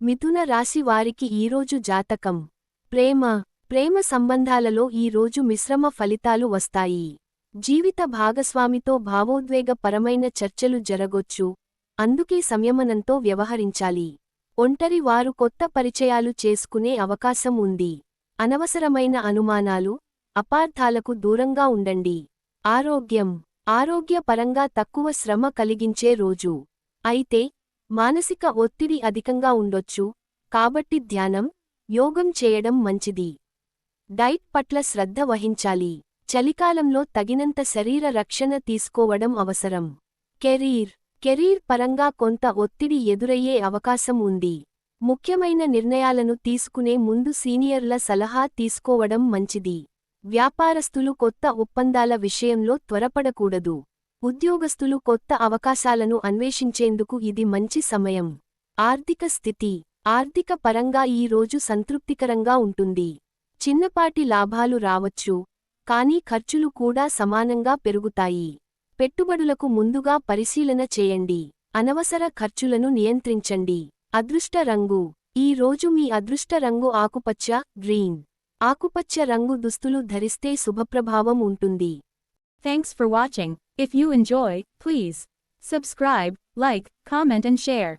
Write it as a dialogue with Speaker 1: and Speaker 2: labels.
Speaker 1: మిథున రాశి వారికి ఈరోజు జాతకం. ప్రేమ సంబంధాలలో ఈరోజు మిశ్రమ ఫలితాలు వస్తాయి. జీవిత భాగస్వామితో భావోద్వేగపరమైన చర్చలు జరగొచ్చు, అందుకే సంయమనంతో వ్యవహరించాలి. ఒంటరి వారు కొత్త పరిచయాలు చేసుకునే అవకాశం ఉంది. అనవసరమైన అనుమానాలు, అపార్థాలకు దూరంగా ఉండండి. ఆరోగ్యపరంగా తక్కువ శ్రమ కలిగించే రోజు. అయితే మానసిక ఒత్తిడి అధికంగా ఉండొచ్చు, కాబట్టి ధ్యానం, యోగం చేయడం మంచిది. డైట్ పట్ల శ్రద్ధ వహించాలి. చలికాలంలో తగినంత శరీర రక్షణ తీసుకోవడం అవసరం. కెరీర్ పరంగా కొంత ఒత్తిడి ఎదురయ్యే అవకాశం ఉంది. ముఖ్యమైన నిర్ణయాలను తీసుకునే ముందు సీనియర్ల సలహా తీసుకోవడం మంచిది. వ్యాపారస్తులు కొత్త ఒప్పందాల విషయంలో త్వరపడకూడదు. ఉద్యోగస్తులు కొత్త అవకాశాలను అన్వేషించేందుకు ఇది మంచి సమయం. ఆర్థిక స్థితి. ఆర్థిక పరంగా ఈ రోజు సంతృప్తికరంగా ఉంటుంది. చిన్నపాటి లాభాలు రావచ్చు, కానీ ఖర్చులు కూడా సమానంగా పెరుగుతాయి. పెట్టుబడులకు ముందుగా పరిశీలన చేయండి. అనవసర ఖర్చులను నియంత్రించండి. అదృష్ట రంగు. ఈ రోజు మీ అదృష్ట రంగు ఆకుపచ్చ, గ్రీన్. ఆకుపచ్చ రంగు దుస్తులు ధరిస్తే శుభప్రభావం ఉంటుంది.
Speaker 2: Thanks for watching. If you enjoy, please subscribe, like, comment and share.